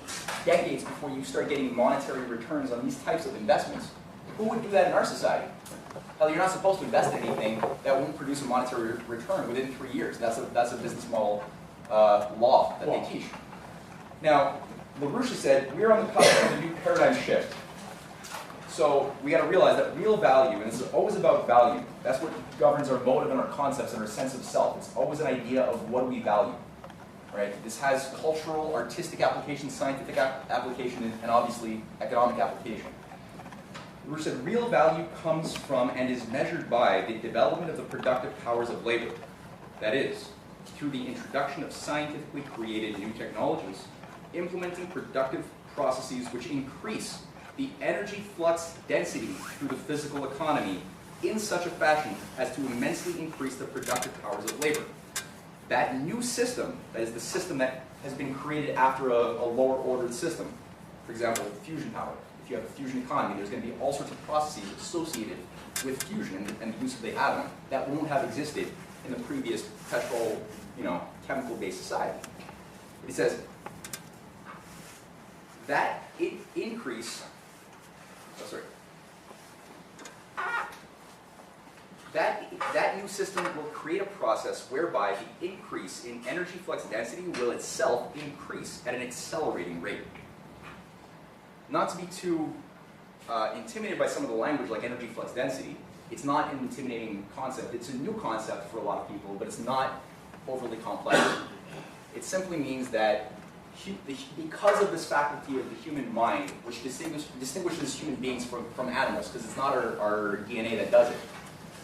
decades before you start getting monetary returns on these types of investments. Who would do that in our society? Hell, you're not supposed to invest in anything that won't produce a monetary return within 3 years. That's a business model law that they teach. Now, LaRouche said, we're on the cusp of a new paradigm shift. So we got to realize that real value, and this is always about value, that's what governs our motive and our concepts and our sense of self. It's always an idea of what do we value, right? This has cultural, artistic application, scientific application, and obviously economic application. LaRouche said, real value comes from and is measured by the development of the productive powers of labor. That is, through the introduction of scientifically created new technologies, implementing productive processes which increase the energy flux density through the physical economy in such a fashion as to immensely increase the productive powers of labor. That new system, that is the system that has been created after a lower ordered system, for example, fusion power. If you have a fusion economy, there's going to be all sorts of processes associated with fusion and the use that they have in them that won't have existed in the previous petrol, chemical-based society. He says that that new system will create a process whereby the increase in energy flux density will itself increase at an accelerating rate. Not to be too intimidated by some of the language like energy flux density, it's not an intimidating concept. It's a new concept for a lot of people, but it's not overly complex. It simply means that because of this faculty of the human mind, which distinguishes human beings from animals, because it's not our DNA that does it,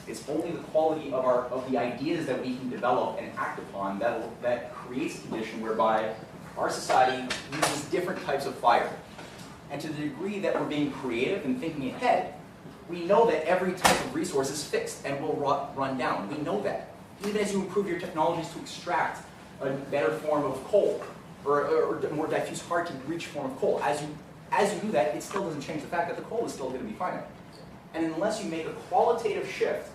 it's only the quality of the ideas that we can develop and act upon that creates a condition whereby our society uses different types of fire. And to the degree that we're being creative and thinking ahead, we know that every type of resource is fixed and will run down. We know that. Even as you improve your technologies to extract a better form of coal, or a more diffuse, hard-to-reach form of coal, as you do that, it still doesn't change the fact that the coal is still going to be finite. And unless you make a qualitative shift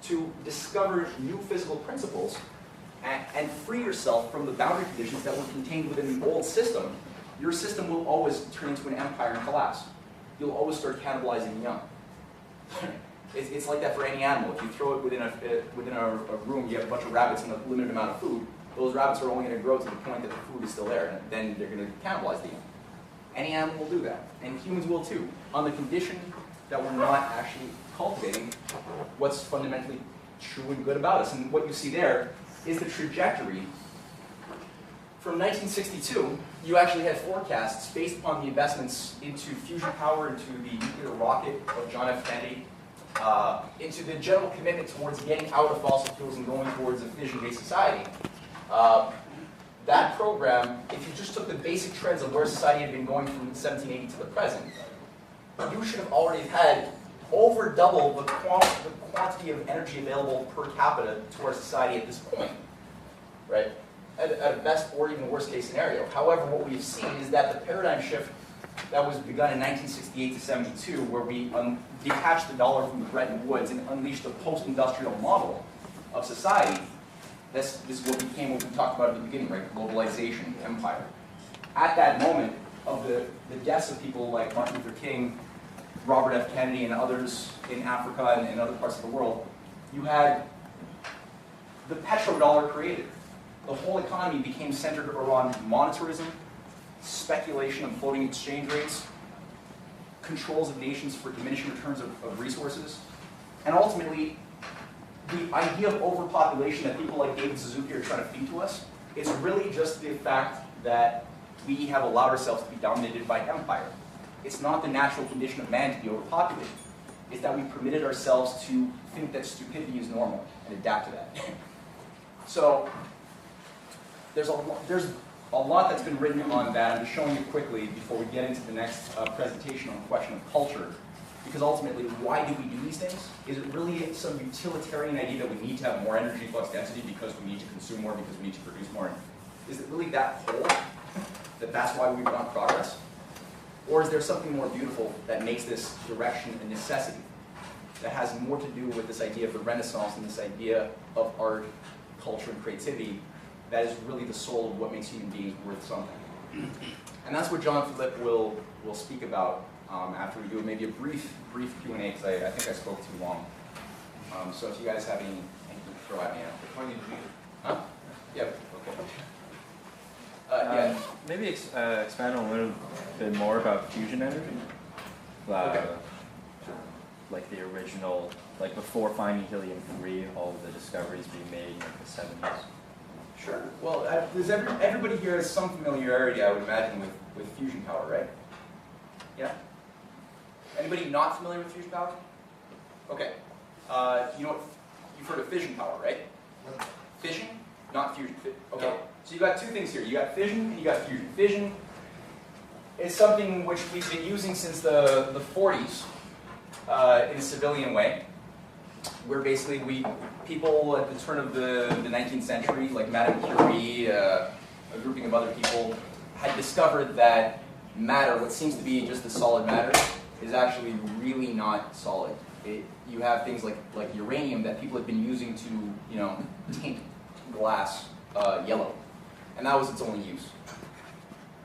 to discover new physical principles and free yourself from the boundary conditions that were contained within the old system, your system will always turn into an empire and collapse. You'll always start cannibalizing young. It's like that for any animal. If you throw it within a room, you have a bunch of rabbits and a limited amount of food, those rabbits are only going to grow to the point that the food is still there, and then they're going to cannibalize the young. Any animal will do that, and humans will too, on the condition that we're not actually cultivating what's fundamentally true and good about us. And what you see there is the trajectory. From 1962, you actually had forecasts based upon the investments into fusion power, into the nuclear rocket of John F. Kennedy, into the general commitment towards getting out of fossil fuels and going towards a fission-based society. That program, if you just took the basic trends of where society had been going from 1780 to the present, you should have already had over double the quantity of energy available per capita to our society at this point, right? At a best or even worst case scenario. However, what we've seen is that the paradigm shift that was begun in 1968 to 72, where we detached the dollar from Bretton Woods and unleashed the post-industrial model of society, this is what became what we talked about at the beginning, right? Globalization, empire. At that moment of the deaths of people like Martin Luther King, Robert F. Kennedy, and others in Africa and in other parts of the world, you had the petrodollar created. The whole economy became centered around monetarism, speculation of floating exchange rates, controls of nations for diminishing returns of resources, and ultimately, the idea of overpopulation that people like David Suzuki are trying to feed to us is really just the fact that we have allowed ourselves to be dominated by empire. It's not the natural condition of man to be overpopulated. It's that we permitted ourselves to think that stupidity is normal and adapt to that. So, there's a lot that's been written on that. I'm just showing you quickly before we get into the next presentation on the question of culture. Because ultimately, why do we do these things? Is it really some utilitarian idea that we need to have more energy flux density because we need to consume more, because we need to produce more? Is it really that whole, that's why we want progress? Or is there something more beautiful that makes this direction a necessity, that has more to do with this idea of the Renaissance and this idea of art, culture, and creativity that is really the soul of what makes human beings worth something? And that's what John Philippe will speak about after we do maybe a brief Q&A, because I think I spoke too long. So if you guys have anything to throw at me, Funny to me. huh? Yep. Okay. Yeah. Maybe expand a little bit more about fusion energy. Okay. Like the original, like before finding helium-3, all of the discoveries being made in like the 70s. Sure. Well, does everybody here has some familiarity, I would imagine, with fusion power, right? Yeah? Anybody not familiar with fusion power? Okay. You know what? You've heard of fission power, right? Fission, not fusion. Okay. No. So you got two things here. You got fission and you got fusion. Fission is something which we've been using since the 40s in a civilian way, where basically people at the turn of the 19th century, like Madame Curie, a grouping of other people, had discovered that matter, what seems to be just a solid matter, is actually really not solid. You have things like uranium that people had been using to, tint glass yellow, and that was its only use.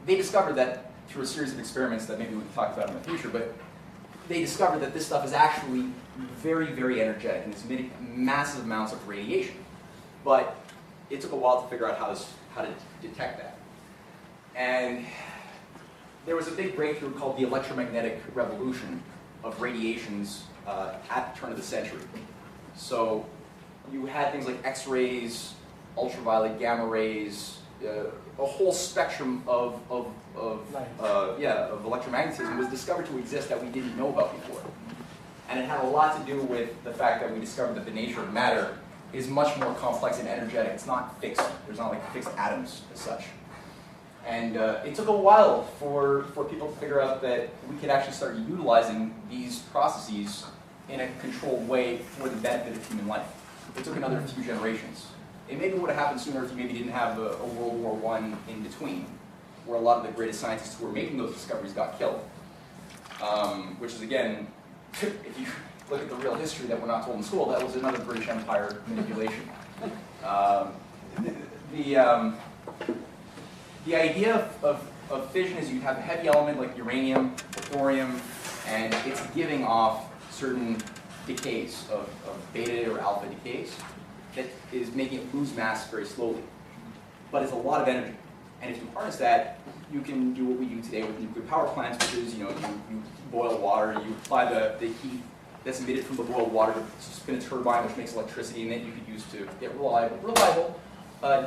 They discovered that through a series of experiments that maybe we can talk about in the future, but they discovered that this stuff is actually very, very energetic and it's emitting massive amounts of radiation. But it took a while to figure out how to detect that. And there was a big breakthrough called the electromagnetic revolution of radiations at the turn of the century. So you had things like X-rays, ultraviolet gamma rays, a whole spectrum of electromagnetism was discovered to exist that we didn't know about before. And it had a lot to do with the fact that we discovered that the nature of matter is much more complex and energetic. It's not fixed. There's not like fixed atoms as such. And it took a while for people to figure out that we could actually start utilizing these processes in a controlled way for the benefit of human life. It took another few generations. It maybe would have happened sooner if you maybe didn't have a World War I in between, where a lot of the greatest scientists who were making those discoveries got killed. Which is, again, if you look at the real history that we're not told in school, that was another British Empire manipulation. The idea of fission is you have a heavy element like uranium, thorium, and it's giving off certain decays of beta or alpha decays that is making it lose mass very slowly. But it's a lot of energy. And if you harness that, you can do what we do today with nuclear power plants, which is, you boil water, you apply the heat that's emitted from the boiled water to spin a turbine, which makes electricity, and then you could use to get reliable,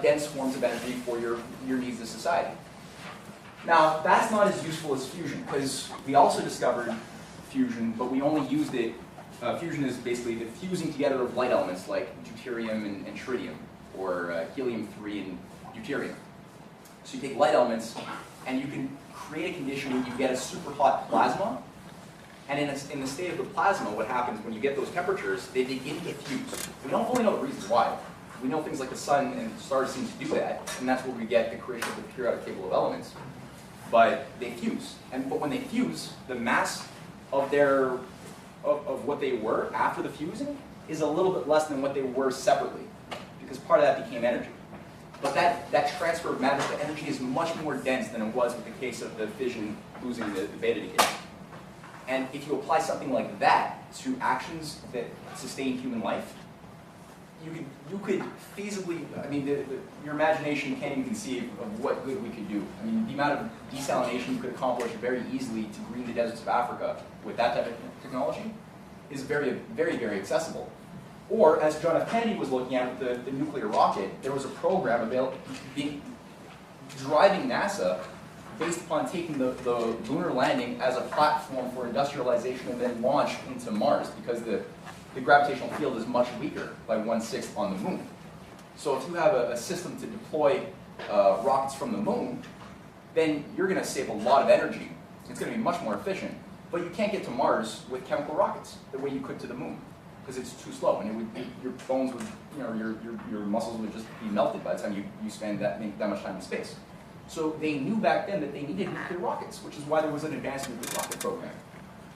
dense forms of energy for your needs as society. Now, that's not as useful as fusion, because we also discovered fusion, but we only used it. Fusion is basically the fusing together of light elements like deuterium and tritium, or helium-3 and deuterium. So you take light elements, and you can create a condition where you get a super hot plasma, and in the state of the plasma, what happens when you get those temperatures, they begin to fuse. We don't fully know the reasons why. We know things like the sun and stars seem to do that, and that's where we get the creation of the periodic table of elements. But they fuse, but when they fuse, the mass of what they were after the fusing is a little bit less than what they were separately, because part of that became energy. But that transfer of matter to energy is much more dense than it was with the case of the fission losing the beta decay. And if you apply something like that to actions that sustain human life, you could feasibly, your imagination can't even conceive of what good we could do. I mean, the amount of desalination you could accomplish very easily to green the deserts of Africa with that type of technology is very, very, very accessible. Or, as John F. Kennedy was looking at with the nuclear rocket, there was a program driving NASA based upon taking the lunar landing as a platform for industrialization and then launch into Mars, because the gravitational field is much weaker by 1/6 on the moon. So if you have a system to deploy rockets from the moon, then you're going to save a lot of energy. It's going to be much more efficient. But you can't get to Mars with chemical rockets the way you could to the moon, because it's too slow, and your bones would, your muscles would just be melted by the time you spend that much time in space. So they knew back then that they needed nuclear rockets, which is why there was an advanced nuclear rocket program,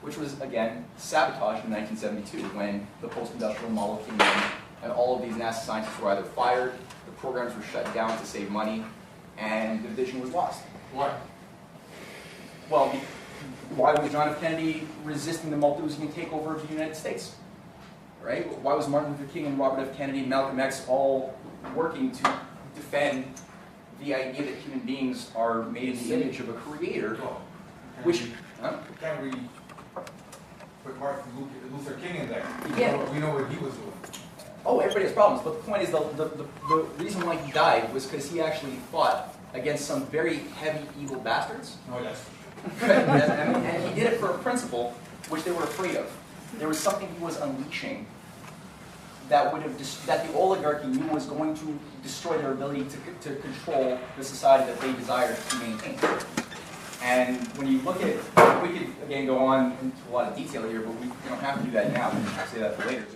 which was, again, sabotaged in 1972 when the post-industrial model came in, and all of these NASA scientists were either fired, the programs were shut down to save money, and the vision was lost. Why? Well, Why was John F. Kennedy resisting the Malthusian takeover of the United States? Right? Why was Martin Luther King and Robert F. Kennedy and Malcolm X all working to defend the idea that human beings are made in the image of a creator? Well, Which, huh? Can't we put Martin Luther King in there? Yeah. We know what he was doing. Oh, everybody has problems, but the point is the reason why he died was because he actually fought against some very heavy, evil bastards. No, that's. And he did it for a principle which they were afraid of. There was something he was unleashing that would have that the oligarchy knew was going to destroy their ability to control the society that they desired to maintain. And when you look at, we could again go on into a lot of detail here, but we don't have to do that now. We can say that for later.